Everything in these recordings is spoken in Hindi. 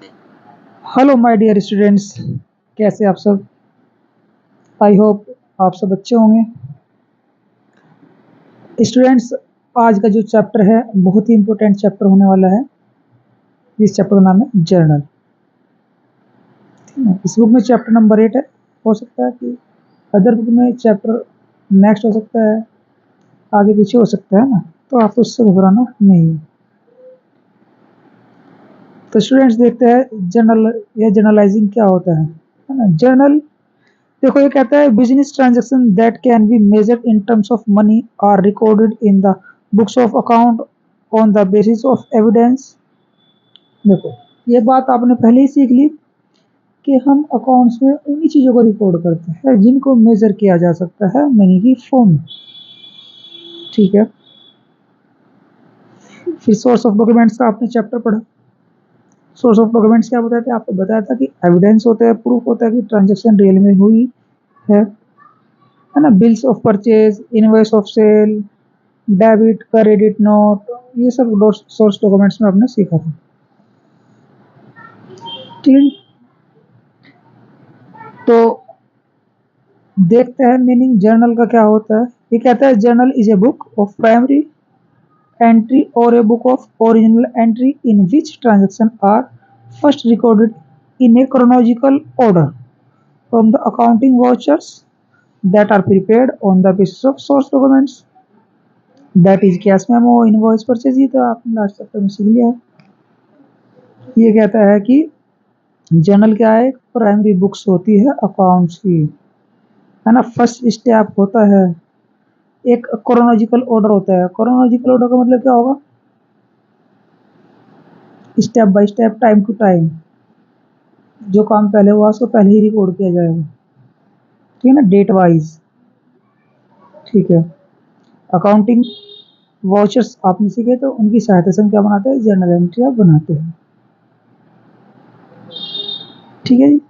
हेलो माय डियर स्टूडेंट्स, कैसे आप सब। आई होप आप सब अच्छे होंगे। स्टूडेंट्स, आज का जो चैप्टर है बहुत ही इम्पोर्टेंट चैप्टर होने वाला है। इस चैप्टर का नाम है जर्नल। इस बुक में चैप्टर नंबर 8 है। हो सकता है कि अदर बुक में चैप्टर नेक्स्ट हो सकता है, आगे पीछे हो सकता है ना, तो आपको इससे घबराना नहीं है। तो स्टूडेंट्स देखते हैं जर्नल या जर्नलाइजिंग क्या होता है ना। जर्नल देखो, ये कहता है business transaction that can be measured in terms of money are recorded in the books of account on the basis of evidence. देखो, ये बात आपने पहले ही सीख ली कि हम अकाउंट्स में उन्हीं चीज़ों को रिकॉर्ड करते हैं जिनको मेजर किया जा सकता है मनी की फॉर्म में। ठीक है। फिर सोर्स ऑफ डॉक्यूमेंट्स का आपने चैप्टर पढ़ा। सोर्स ऑफ डॉक्यूमेंट्स क्या बताया था, आपको बताया था कि एविडेंस होता है, प्रूफ होता है कि ट्रांजेक्शन रियल में हुई है ना। Bills of purchase, invoice of sale, debit, credit note, ये सब सोर्स डॉक्यूमेंट्स में आपने सीखा था। ठीक, तो देखते हैं मीनिंग जर्नल का क्या होता है। ये कहता है journal is a book of primary entry और a book of original entry in which transaction are first recorded in a chronological order from the accounting vouchers that are prepared on the basis of source documents, that is cash memo, invoice purchase. ये तो आपने लास्ट चैप्टर में सीख लिया है। ये कहता है कि जर्नल क्या है, प्राइमरी बुक्स होती है अकाउंट्स की, है ना। फर्स्ट स्टेप होता है एक क्रोनोलॉजिकल ऑर्डर होता है। क्रोनोलॉजिकल ऑर्डर का मतलब क्या होगा, step by step, time to time, जो काम पहले हुआ उसको पहले ही रिकॉर्ड किया जाएगा। ठीक है ना, डेट वाइज। ठीक है। अकाउंटिंग वाउचर्स आपने सीखे, तो उनकी सहायता से हम क्या बनाते हैं, जर्नल एंट्री आप बनाते हैं। ठीक है जी।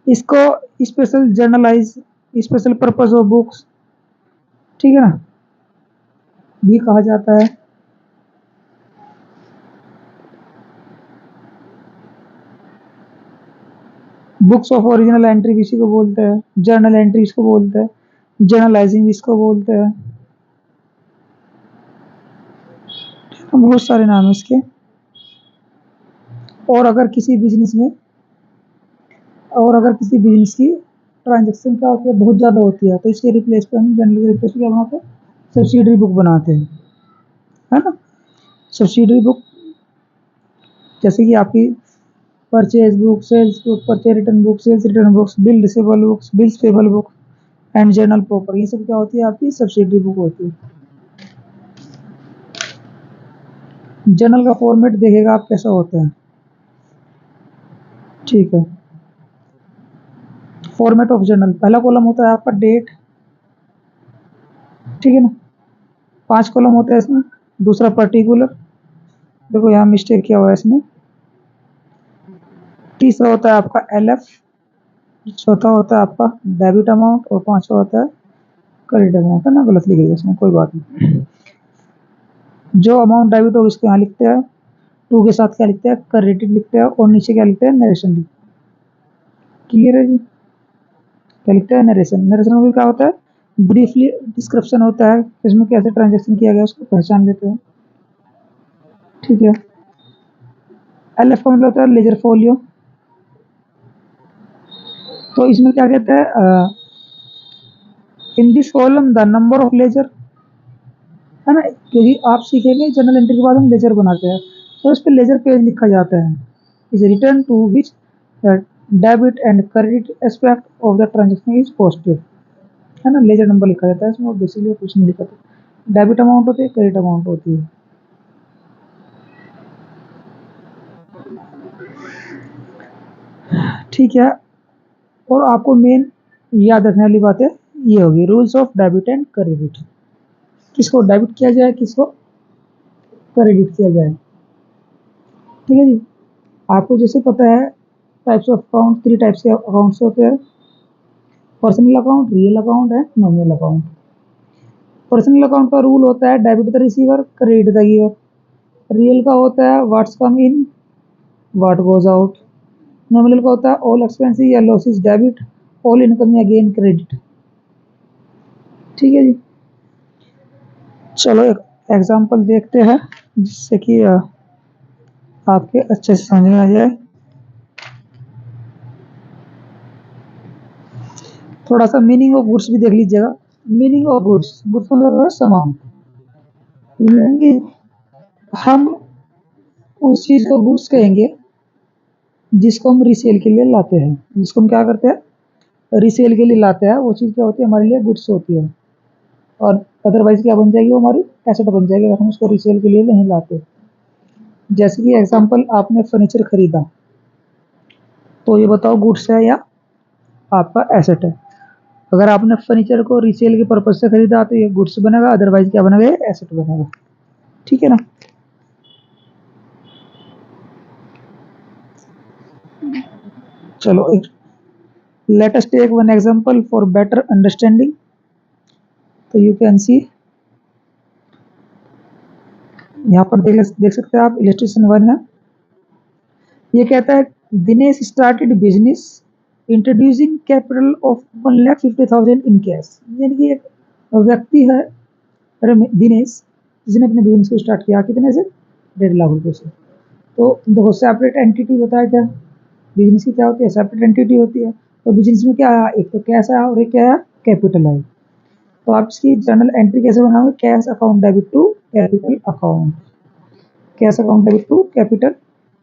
इसको special generalized, special purpose of books, ठीक है ना, भी कहा जाता है। बुक्स ऑफ ओरिजिनल एंट्री भी इसी को बोलते हैं, जर्नल एंट्री इसको बोलते हैं, जर्नलाइजिंग इसको बोलते हैं। तो बहुत सारे नाम है इसके। और अगर किसी बिजनेस में, और अगर किसी बिजनेस की ट्रांजेक्शन क्या होती है, बहुत ज़्यादा होती है, तो इसके रिप्लेस पे हम जर्नल के रिप्लेस पे क्या बनाते हैं, सब्सिडरी बुक बनाते हैं, है ना। सब्सिडरी बुक जैसे कि आपकी purchase book, sales book, purchase return book, sales return books, bill receivable books, bills payable book and journal proper, ये सब क्या होती है, आपकी सब्सिडरी बुक होती है। जर्नल का फॉर्मेट देखेगा आप कैसा होता है। ठीक है। फॉर्मेट ऑफ जर्नल, पहला कॉलम होता है आपका डेट, ठीक है ना, 5 कॉलम होता है इसमें। दूसरा पर्टिकुलर, देखो यहाँ मिस्टेक किया हुआ है इसमें। तीसरा होता है आपका LF, चौथा होता है आपका डेबिट अमाउंट, और पांचवा होता है क्रेडिट अमाउंट, है ना, गलत लिख दिया इसमें, कोई बात नहीं। जो अमाउंट डेबिट हो इसको यहाँ लिखते हैं, टू के साथ क्या लिखते हैं, क्रेडिट लिखते हैं, और नीचे क्या लिखते हैं, नरेशन लिखते हैं। क्लियर है जी। क्या लिखते हैं, नरेशन। नरेशन में क्या होता है, ब्रीफली डिस्क्रिप्शन होता है, इसमें कैसे ट्रांजेक्शन किया गया उसको पहचान लेते हैं। ठीक है। LF का मतलब होता है लेजर फोलियो। तो इसमें क्या कहते हैं, in this column the number of ledger, है ना, क्योंकि आप सीखेंगे जनरल एंट्री के बाद हम लेजर बनाते हैं, तो इस पर लेजर पेज लिखा जाता है। Is return to which debit and credit aspect of the transaction is positive, है ना, लेजर नंबर लिखा जाता है इसमें, बेसिकली कुछ नहीं लिखा था। डेबिट अमाउंट होती है, क्रेडिट अमाउंट होती है। ठीक है। और आपको मेन याद रखने वाली बातें ये होगी, rules of debit and credit, किसको डेबिट किया जाए, किसको क्रेडिट किया जाए। ठीक है जी। आपको जैसे पता है टाइप्स ऑफ अकाउंट, 3 टाइप्स के अकाउंट्स होते हैं, personal account, real account and nominal account. Personal account का रूल होता है debit the receiver, credit the giver. Real का होता है what's come in, what goes out. Nominal का होता है ऑल एक्सपेंसेस या लॉसेस डेबिट, ऑल इनकम या गेन क्रेडिट। ठीक है जी, चलो एक एग्जांपल देखते हैं जिससे कि आपके अच्छे से समझ में आ जाए। थोड़ा सा मीनिंग ऑफ गुड्स भी देख लीजिएगा। मीनिंग ऑफ गुड्स, गुड्स मतलब सामान। हम उस चीज को गुड्स कहेंगे जिसको हम रिसेल के लिए लाते हैं। जिसको हम क्या करते हैं, रिसेल के लिए लाते हैं, वो चीज़ क्या होती है, हमारे लिए गुड्स होती है। और अदरवाइज क्या बन जाएगी, वो हमारी एसेट बन जाएगी अगर हम उसको रिसेल के लिए नहीं लाते। जैसे कि एग्जांपल, आपने फर्नीचर खरीदा, तो ये बताओ गुड्स है या आपका एसेट है। अगर आपने फर्नीचर को रिसेल के पर्पज से खरीदा तो ये गुड्स बनेगा, अदरवाइज क्या बनेगा, ये एसेट बनेगा। ठीक है ना। चलो let us take one example for better understanding. तो यू कैन सी, यहाँ पर देख सकते हैं आप, इलस्ट्रेशन 1 है। ये कहता है Dinesh started business introducing capital of 1,50,000 in cash. यानी कि एक व्यक्ति है दिनेश, जिसने अपने बिजनेस को स्टार्ट किया कितने से, 1.5 लाख रुपए से। तो देखो सेपरेट एंटिटी बताया क्या, बिजनेस की क्या होती है, सेपरेट एंटिटी होती है। तो बिजनेस में क्या आया, एक तो कैश आया और एक क्या आया, कैपिटल आई। तो आप इसकी जर्नल एंट्री कैसे बनाओगे, cash account debit to capital account, cash account debit to capital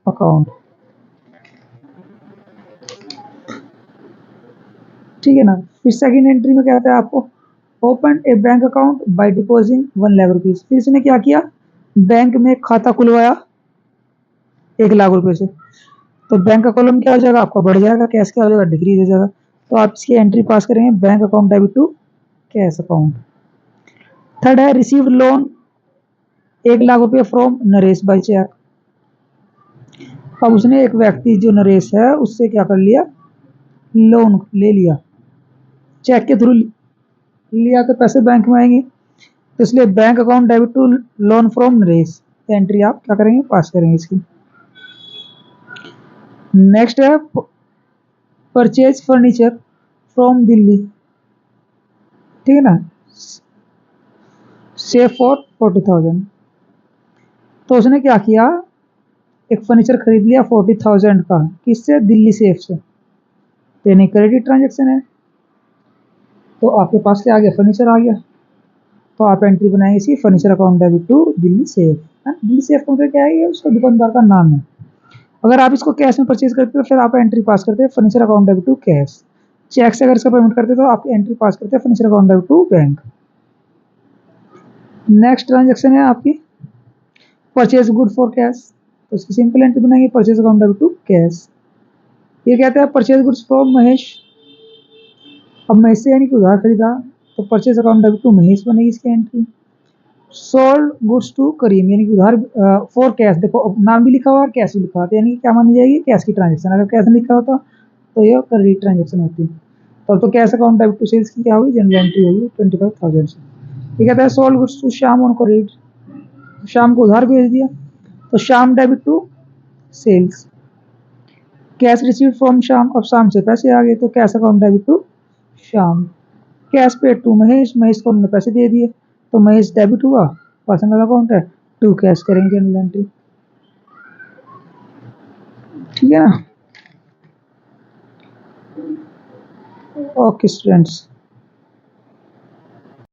account. ठीक है ना। फिर सेकंड एंट्री में क्या आता है, आपको open a bank account by depositing 1 lakh rupees. फिर इसने क्या किया, बैंक में खाता खुलवाया 1 लाख रुपए से। तो बैंक का कॉलम क्या हो जाएगा, आपका बढ़ जाएगा, कैश क्या हो जाएगा, डिक्रीज हो जाएगा। तो आप इसकी एंट्री पास करेंगे, bank account debit to cash account. Third है रिसीव्ड लोन 1 लाख रुपए फ्रॉम नरेश बाई चेक। अब उसने एक व्यक्ति जो नरेश है उससे क्या कर लिया, लोन ले लिया, चेक के थ्रू लिया, तो पैसे बैंक में आएंगे। तो इसलिए bank account debit to loan from Naresh, entry आप क्या करेंगे, पास करेंगे इसकी। नेक्स्ट है परचेज फर्नीचर फ्रॉम दिल्ली। ठीक है ना, सेव फॉर 40,000। तो उसने क्या किया, एक फर्नीचर खरीद लिया 40,000 का, किससे, दिल्ली सेफ से। तो यानी क्रेडिट ट्रांजेक्शन है। तो आपके पास क्या आ गया, फर्नीचर आ गया। तो आप एंट्री बनाएंगे इसकी, furniture account debit to Delhi safe है। दिल्ली सेफ का क्या है, ये उसका दुकानदार का नाम है। अगर आप इसको कैश में परचेज करते हो फिर आप एंट्री पास करते हैं furniture account debit to cash. Cheque से अगर इसका पेमेंट करते तो आप एंट्री पास करते हैं furniture account debit to bank. Next transaction है आपकी परचेज गुड फॉर कैश। तो इसकी सिंपल एंट्री बनाएंगे, purchase account debit to cash. ये कहते हैं परचेज गुड्स फ्रॉम महेश। अब महेश से यानी कि उधार खरीदा, तो purchase account debit to Mahesh बनेगी इसकी entry. Sold goods to Karim, यानी कि उधार फॉर कैश। देखो नाम भी लिखा हुआ और कैश भी लिखा हुआ, यानी कि क्या मानी जाएगी, कैश की ट्रांजेक्शन। अगर कैश नहीं लिखा होता तो ये क्रेडिट ट्रांजेक्शन होती है। तो cash account debit to sales की क्या होगी, जनरल एंट्री होगी 25,000 से। ये कहता है sold goods to Shyam on credit, Shyam को उधार भेज दिया, तो Shyam debit to sales. Cash receive from Shyam, अब शाम से पैसे आ गए तो cash account debit to Shyam. Cash paid to Mahesh, Mahesh को हमने पैसे दे दिए तो महेश डेबिट हुआ, पर्सनल अकाउंट है, टू कैश करेंगे जनरल एंट्री। ठीक है ना। Okay students.